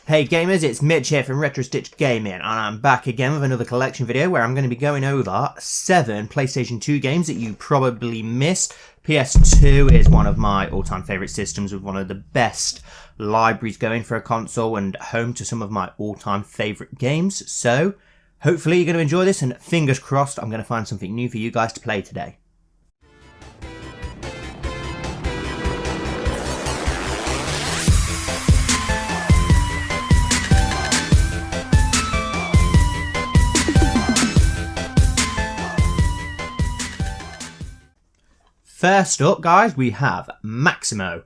Hey gamers, it's Mitch here from Retro Stitched Gaming, and I'm back again with another collection video where I'm going to be going over 7 PlayStation 2 games that you probably missed. PS2 is one of my all-time favourite systems with one of the best libraries going for a console and home to some of my all-time favourite games. So, hopefully you're going to enjoy this, and fingers crossed I'm going to find something new for you guys to play today. First up, guys, we have Maximo.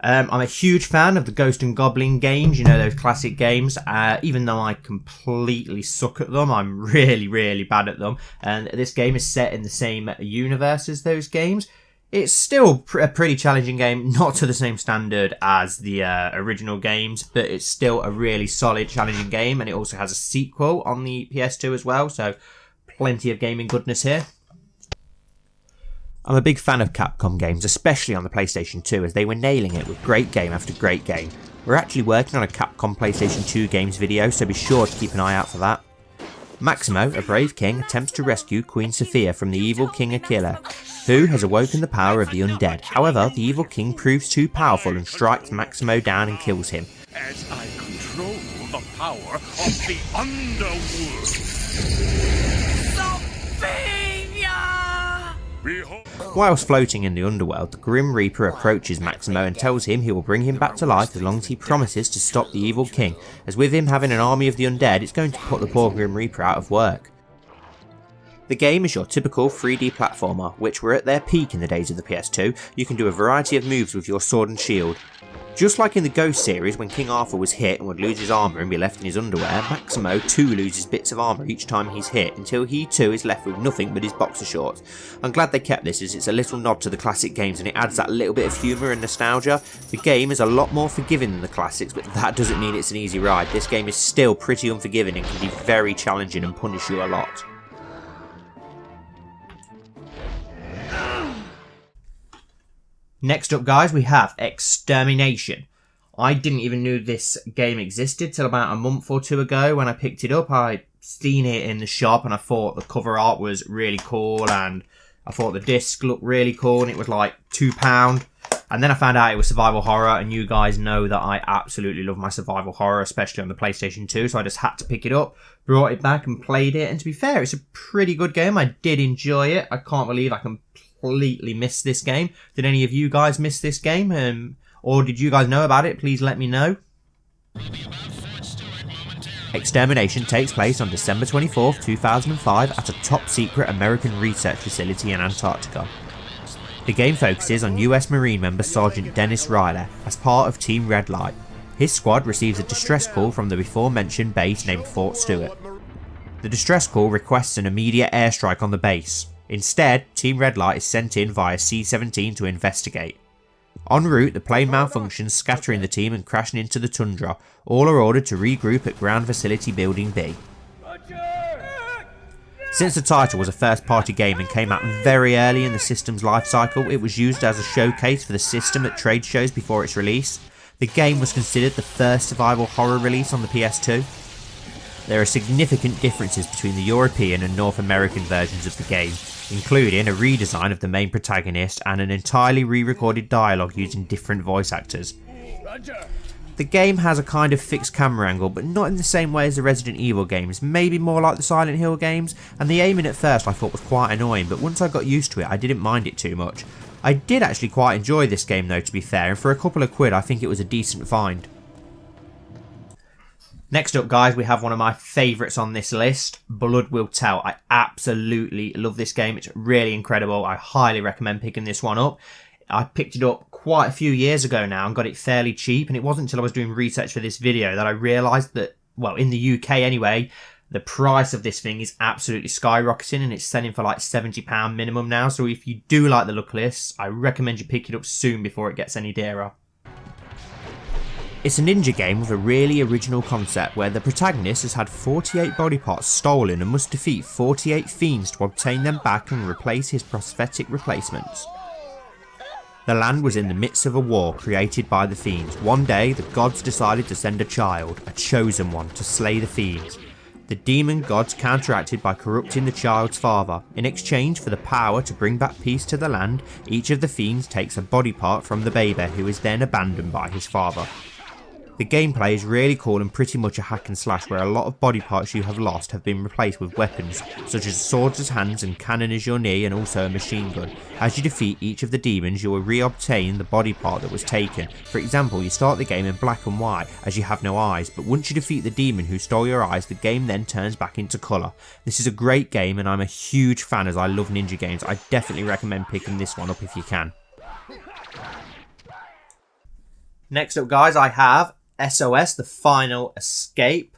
I'm a huge fan of the Ghost and Goblin games, you know, those classic games. Even though I completely suck at them, I'm really bad at them. And this game is set in the same universe as those games. It's still a pretty challenging game, not to the same standard as the original games, but it's still a really solid, challenging game. And it also has a sequel on the PS2 as well, so plenty of gaming goodness here. I'm a big fan of Capcom games, especially on the PlayStation 2, as they were nailing it with great game after great game. We're actually working on a Capcom PlayStation 2 games video, so be sure to keep an eye out for that. Maximo, a brave king, attempts to rescue Queen Sophia from the evil King Aquila, who has awoken the power of the undead. However, the evil king proves too powerful and strikes Maximo down and kills him. As I control the power of the underworld. Sophia! Whilst floating in the underworld, the Grim Reaper approaches Maximo and tells him he will bring him back to life as long as he promises to stop the evil king, as with him having an army of the undead, it's going to put the poor Grim Reaper out of work. The game is your typical 3D platformer, which were at their peak in the days of the PS2. You can do a variety of moves with your sword and shield. Just like in the Ghost series, when King Arthur was hit and would lose his armour and be left in his underwear, Maximo too loses bits of armour each time he's hit, until he too is left with nothing but his boxer shorts. I'm glad they kept this, as it's a little nod to the classic games and it adds that little bit of humour and nostalgia. The game is a lot more forgiving than the classics, but that doesn't mean it's an easy ride. This game is still pretty unforgiving and can be very challenging and punish you a lot. Next up, guys, we have Extermination. I didn't even know this game existed till about a month or two ago. When I picked it up, I seen it in the shop and I thought the cover art was really cool, and I thought the disc looked really cool, and it was like £2. And then I found out it was survival horror, and you guys know that I absolutely love my survival horror, especially on the PlayStation 2, so I just had to pick it up, brought it back and played it, and to be fair, it's a pretty good game. I did enjoy it. I can't believe I completely missed this game. Did any of you guys miss this game? Or did you guys know about it? Please let me know. Extermination takes place on December 24th, 2005 at a top-secret American research facility in Antarctica. The game focuses on US Marine member Sergeant Dennis Riley as part of Team Red Light. His squad receives a distress call from the before-mentioned base named Fort Stewart. The distress call requests an immediate airstrike on the base. Instead, Team Red Light is sent in via C-17 to investigate. En route, the plane malfunctions, scattering the team and crashing into the tundra. All are ordered to regroup at Ground Facility Building B. Since the title was a first-party game and came out very early in the system's life cycle, it was used as a showcase for the system at trade shows before its release. The game was considered the first survival horror release on the PS2. There are significant differences between the European and North American versions of the game, including a redesign of the main protagonist and an entirely re-recorded dialogue using different voice actors. The game has a kind of fixed camera angle, but not in the same way as the Resident Evil games, maybe more like the Silent Hill games, and the aiming at first I thought was quite annoying, but once I got used to it I didn't mind it too much. I did actually quite enjoy this game though, to be fair, and for a couple of quid I think it was a decent find. Next up, guys, we have one of my favourites on this list, Blood Will Tell. I absolutely love this game. It's really incredible. I highly recommend picking this one up. I picked it up quite a few years ago now and got it fairly cheap, and it wasn't until I was doing research for this video that I realised that, well, in the UK anyway, the price of this thing is absolutely skyrocketing, and it's selling for like £70 minimum now. So if you do like the look of this, I recommend you pick it up soon before it gets any dearer. It's a ninja game with a really original concept where the protagonist has had 48 body parts stolen and must defeat 48 fiends to obtain them back and replace his prosthetic replacements. The land was in the midst of a war created by the fiends. One day, the gods decided to send a child, a chosen one, to slay the fiends. The demon gods counteracted by corrupting the child's father. In exchange for the power to bring back peace to the land, each of the fiends takes a body part from the baby, who is then abandoned by his father. The gameplay is really cool and pretty much a hack and slash, where a lot of body parts you have lost have been replaced with weapons, such as swords as hands and cannon as your knee, and also a machine gun. As you defeat each of the demons, you will re-obtain the body part that was taken. For example, you start the game in black and white as you have no eyes, but once you defeat the demon who stole your eyes, the game then turns back into colour. This is a great game and I'm a huge fan as I love ninja games. I definitely recommend picking this one up if you can. Next up guys, I have SOS The Final Escape.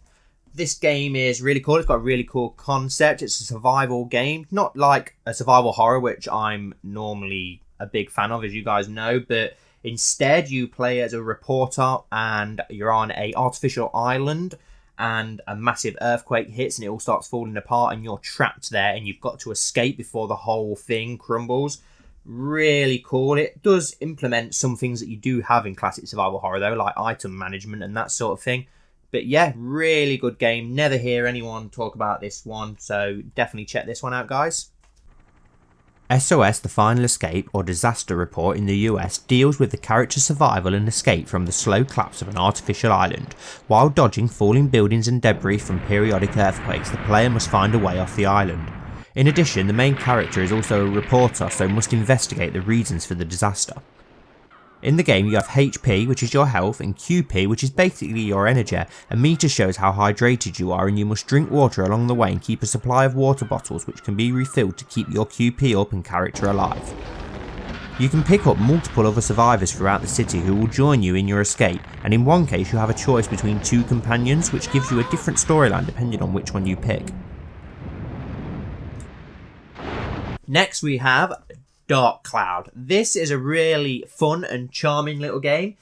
This game is really cool. It's got a really cool concept. It's a survival game, not like a survival horror, which I'm normally a big fan of, as you guys know, but instead you play as a reporter and you're on an artificial island and a massive earthquake hits and it all starts falling apart and you're trapped there and you've got to escape before the whole thing crumbles. Really cool. It does implement some things that you do have in classic survival horror though, like item management and that sort of thing. But yeah, really good game. Never hear anyone talk about this one, so definitely check this one out guys. SOS The Final Escape, or Disaster Report in the US, deals with the character's survival and escape from the slow collapse of an artificial island. While dodging falling buildings and debris from periodic earthquakes, the player must find a way off the island. In addition, the main character is also a reporter, so must investigate the reasons for the disaster. In the game you have HP, which is your health, and QP, which is basically your energy. A meter shows how hydrated you are and you must drink water along the way and keep a supply of water bottles which can be refilled to keep your QP up and character alive. You can pick up multiple other survivors throughout the city who will join you in your escape, and in one case you have a choice between two companions, which gives you a different storyline depending on which one you pick. Next we have Dark Cloud. This is a really fun and charming little game.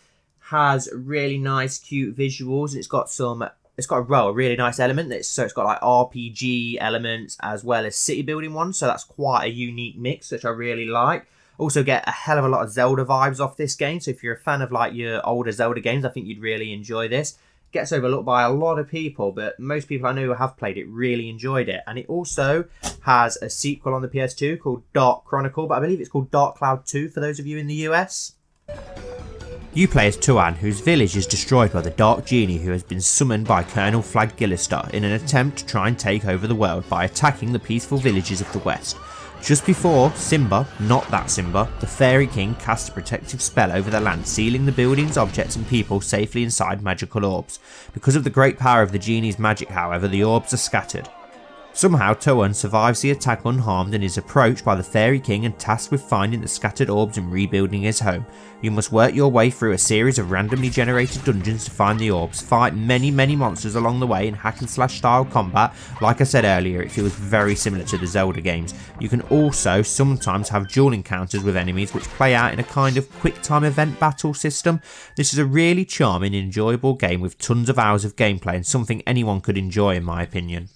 Has really nice cute visuals. It's got a really nice element. So it's got like RPG elements as well as city building ones. So that's quite a unique mix, which I really like. Also get a hell of a lot of Zelda vibes off this game. So if you're a fan of like your older Zelda games, I think you'd really enjoy this. Gets overlooked by a lot of people, but most people I know who have played it really enjoyed it. And it also has a sequel on the PS2 called Dark Chronicle, but I believe it's called Dark Cloud 2 for those of you in the US. You play as Tuan, whose village is destroyed by the Dark Genie who has been summoned by Colonel Flagillister in an attempt to try and take over the world by attacking the peaceful villages of the West. Just before Simba, not that Simba, the Fairy King cast a protective spell over the land, sealing the buildings, objects and people safely inside magical orbs. Because of the great power of the genie's magic, however, the orbs are scattered. Somehow Tuan survives the attack unharmed and is approached by the Fairy King and tasked with finding the scattered orbs and rebuilding his home. You must work your way through a series of randomly generated dungeons to find the orbs, fight many monsters along the way in hack and slash style combat. Like I said earlier, it feels very similar to the Zelda games. You can also sometimes have dual encounters with enemies which play out in a kind of quick time event battle system. This is a really charming and enjoyable game with tons of hours of gameplay and something anyone could enjoy in my opinion.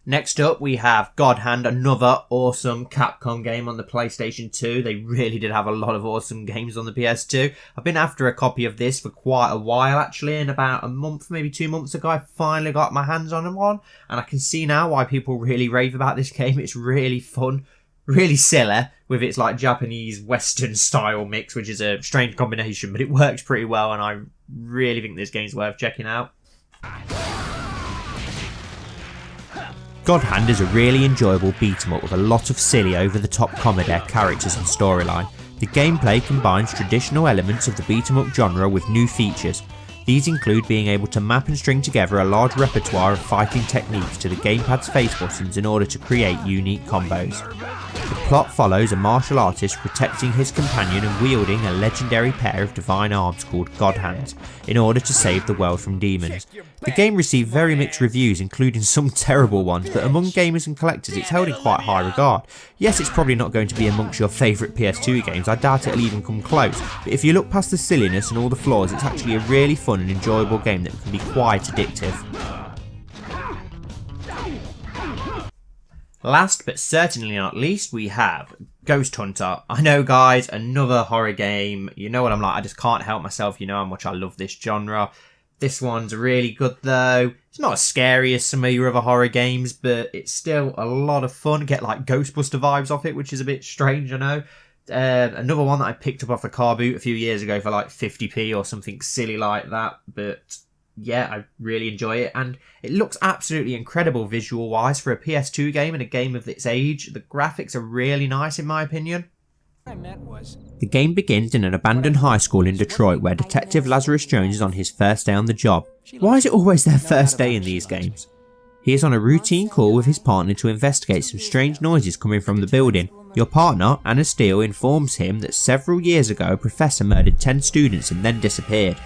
Next up we have Godhand, another awesome Capcom game on the PlayStation 2. They really did have a lot of awesome games on the PS2. I've been after a copy of this for quite a while actually, and about a month, maybe 2 months ago I finally got my hands on one, and I can see now why people really rave about this game. It's really fun, really silly, with its like Japanese Western style mix, which is a strange combination, but it works pretty well and I really think this game's worth checking out. Godhand is a really enjoyable beat-em-up with a lot of silly over-the-top comedy, characters and storyline. The gameplay combines traditional elements of the beat-em-up genre with new features. These include being able to map and string together a large repertoire of fighting techniques to the gamepad's face buttons in order to create unique combos. The plot follows a martial artist protecting his companion and wielding a legendary pair of divine arms called Godhands in order to save the world from demons. The game received very mixed reviews, including some terrible ones, but among gamers and collectors it's held in quite high regard. Yes, it's probably not going to be amongst your favourite PS2 games, I doubt it'll even come close, but if you look past the silliness and all the flaws, it's actually a really fun and enjoyable game that can be quite addictive. Last but certainly not least, we have Ghost Hunter. I know, guys, another horror game. You know what I'm like, I just can't help myself. You know how much I love this genre. This one's really good though. It's not as scary as some of your other horror games, but it's still a lot of fun. Get like Ghostbuster vibes off it, which is a bit strange, I know. Another one that I picked up off the car boot a few years ago for like 50p or something silly like that. But yeah, I really enjoy it. And it looks absolutely incredible visual wise for a PS2 game and a game of its age. The graphics are really nice in my opinion. The game begins in an abandoned high school in Detroit where Detective Lazarus Jones is on his first day on the job. Why is it always their first day in these games? He is on a routine call with his partner to investigate some strange noises coming from the building. Your partner, Anna Steele, informs him that several years ago a professor murdered 10 students and then disappeared.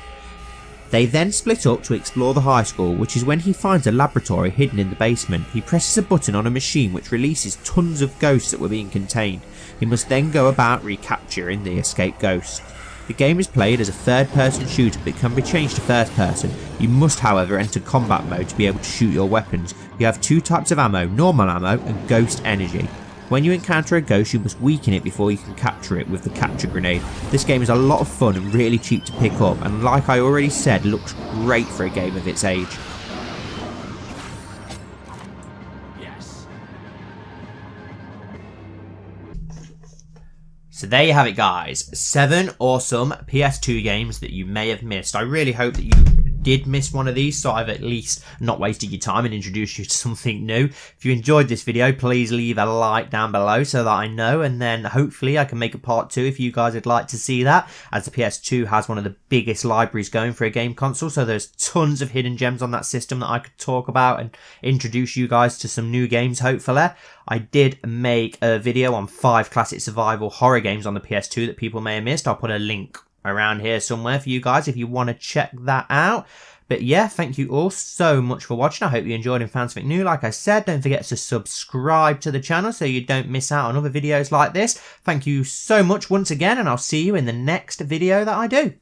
They then split up to explore the high school, which is when he finds a laboratory hidden in the basement. He presses a button on a machine which releases tons of ghosts that were being contained. He must then go about recapturing the escaped ghosts. The game is played as a third-person shooter but can be changed to first-person. You must, however, enter combat mode to be able to shoot your weapons. You have two types of ammo, normal ammo and ghost energy. When you encounter a ghost, you must weaken it before you can capture it with the capture grenade. This game is a lot of fun and really cheap to pick up, and like I already said, looks great for a game of its age. Yes. So there you have it, guys. 7 awesome PS2 games that you may have missed. I really hope that you did miss one of these, so I've at least not wasted your time and introduced you to something new. If you enjoyed this video, please leave a like down below so that I know, and then hopefully I can make a part 2 if you guys would like to see that, as the PS2 has one of the biggest libraries going for a game console, so there's tons of hidden gems on that system that I could talk about and introduce you guys to some new games, hopefully. I did make a video on 5 classic survival horror games on the PS2 that people may have missed. I'll put a link around here somewhere for you guys if you want to check that out. But yeah, thank you all so much for watching. I hope you enjoyed and found something new. Like I said, don't forget to subscribe to the channel so you don't miss out on other videos like this. Thank you so much once again, and I'll see you in the next video that I do.